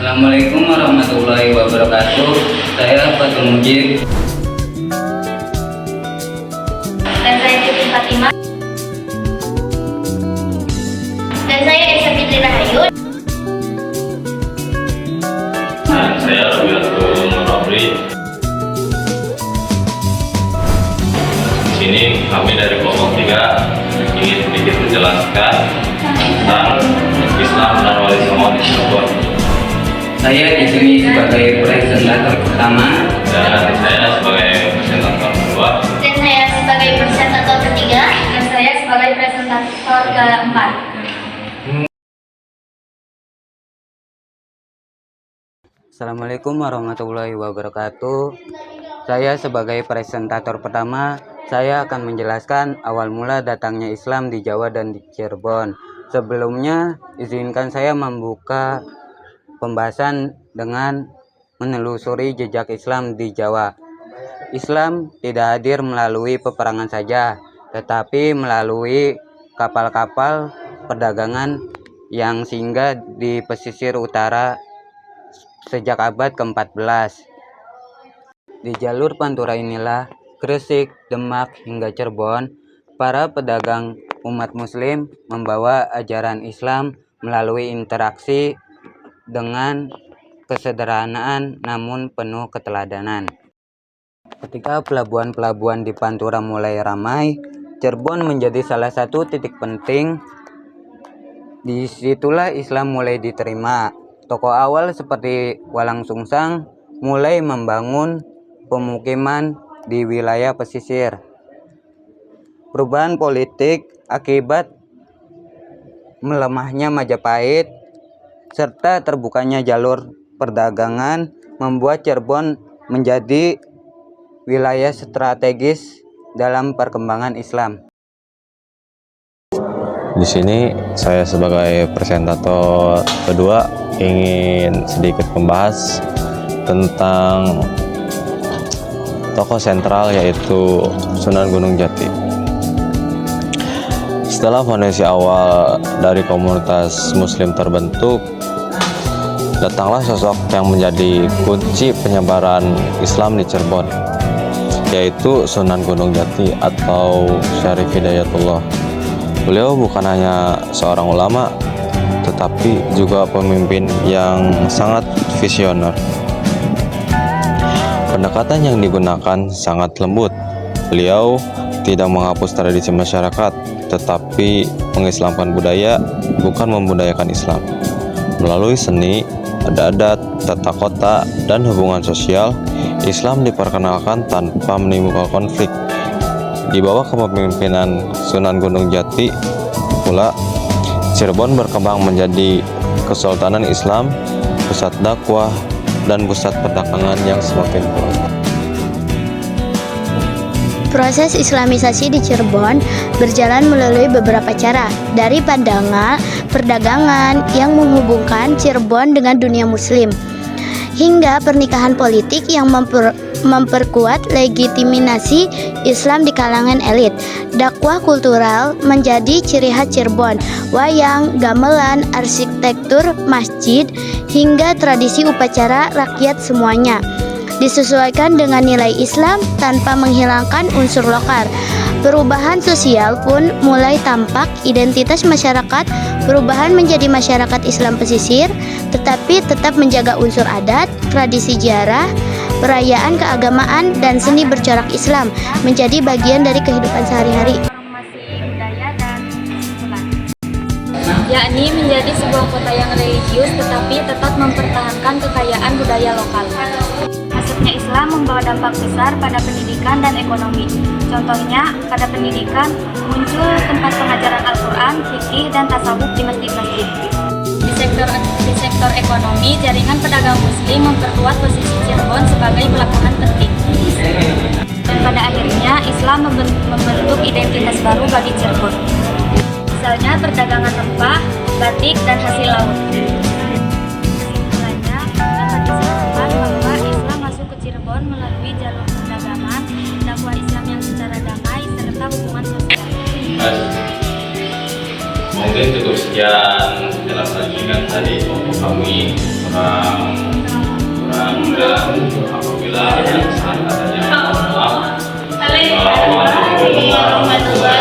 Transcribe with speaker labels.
Speaker 1: Assalamualaikum warahmatullahi wabarakatuh. Saya Fatul Mujib.
Speaker 2: Dan saya Siti Fatimah. Dan saya Esa Fitri Rahayu.
Speaker 3: Dan saya Rabiatul Murabri. Di sini kami dari kelompok 3 ingin sedikit menjelaskan tentang Islam dan Wali Songo di Cirebon.
Speaker 1: Saya di sini sebagai presentator pertama.
Speaker 3: Dan saya sebagai presentator kedua.
Speaker 2: Dan saya sebagai presentator ketiga. Dan saya sebagai presentator keempat.
Speaker 1: Assalamualaikum warahmatullahi wabarakatuh. Saya sebagai presentator pertama, saya akan menjelaskan awal mula datangnya Islam di Jawa dan di Cirebon. Sebelumnya, izinkan saya membuka pembahasan dengan menelusuri jejak Islam di Jawa. Islam tidak hadir melalui peperangan saja, tetapi melalui kapal-kapal perdagangan yang singgah di pesisir utara sejak abad ke-14. Di jalur Pantura inilah, Gresik, Demak, hingga Cirebon, para pedagang umat muslim membawa ajaran Islam melalui interaksi dengan kesederhanaan namun penuh keteladanan. Ketika pelabuhan-pelabuhan di Pantura mulai ramai, Cirebon menjadi salah satu titik penting. Disitulah Islam mulai diterima. Tokoh awal seperti Walang Sungsang mulai membangun pemukiman di wilayah pesisir. Perubahan politik akibat melemahnya Majapahit serta terbukanya jalur perdagangan membuat Cirebon menjadi wilayah strategis dalam perkembangan Islam.
Speaker 3: Di sini saya sebagai presentator kedua ingin sedikit membahas tentang tokoh sentral yaitu Sunan Gunung Jati. Setelah fondasi awal dari komunitas muslim terbentuk, datanglah sosok yang menjadi kunci penyebaran Islam di Cirebon, yaitu Sunan Gunung Jati atau Syarif Hidayatullah. Beliau bukan hanya seorang ulama, tetapi juga pemimpin yang sangat visioner. Pendekatan yang digunakan sangat lembut. Beliau tidak menghapus tradisi masyarakat, tetapi mengislamkan budaya, bukan membudayakan Islam. Melalui seni, adat, tata kota, dan hubungan sosial, Islam diperkenalkan tanpa menimbulkan konflik. Di bawah kepemimpinan Sunan Gunung Jati pula, Cirebon berkembang menjadi Kesultanan Islam, pusat dakwah, dan pusat perdagangan yang semakin kuat.
Speaker 2: Proses Islamisasi di Cirebon berjalan melalui beberapa cara, dari pandangan perdagangan yang menghubungkan Cirebon dengan dunia muslim, hingga pernikahan politik yang memperkuat legitimasi Islam di kalangan elit. Dakwah kultural menjadi ciri khas Cirebon, wayang, gamelan, arsitektur masjid, hingga tradisi upacara rakyat semuanya disesuaikan dengan nilai Islam tanpa menghilangkan unsur lokal. Perubahan sosial pun mulai tampak, identitas masyarakat perubahan menjadi masyarakat Islam pesisir, tetapi tetap menjaga unsur adat, tradisi ziarah, perayaan keagamaan, dan seni bercorak Islam menjadi bagian dari kehidupan sehari-hari. Yakni menjadi sebuah kota yang religius tetapi tetap mempertahankan kekayaan budaya lokal. Masuknya Islam membawa dampak besar pada pendidikan dan ekonomi. Contohnya, pada pendidikan muncul tempat pengajaran Al-Quran, fikih, dan tasawuf di masjid-masjid. Di sektor ekonomi, jaringan pedagang muslim memperkuat posisi Cirebon sebagai pelabuhan penting. Dan pada akhirnya, Islam membentuk identitas baru bagi Cirebon. Misalnya perdagangan rempah, batik, dan hasil laut. Kesimpulannya, dapat disimpulkan bahwa Islam masuk ke Cirebon melalui jalur perdagangan, dakwah Islam yang secara damai, serta hubungan sosial.
Speaker 3: Mungkin cukup sekian penjelasan singkat dari kelompok kami.
Speaker 1: apabila ada kesalahan, adanya maaf. Assalamualaikum warahmatullahi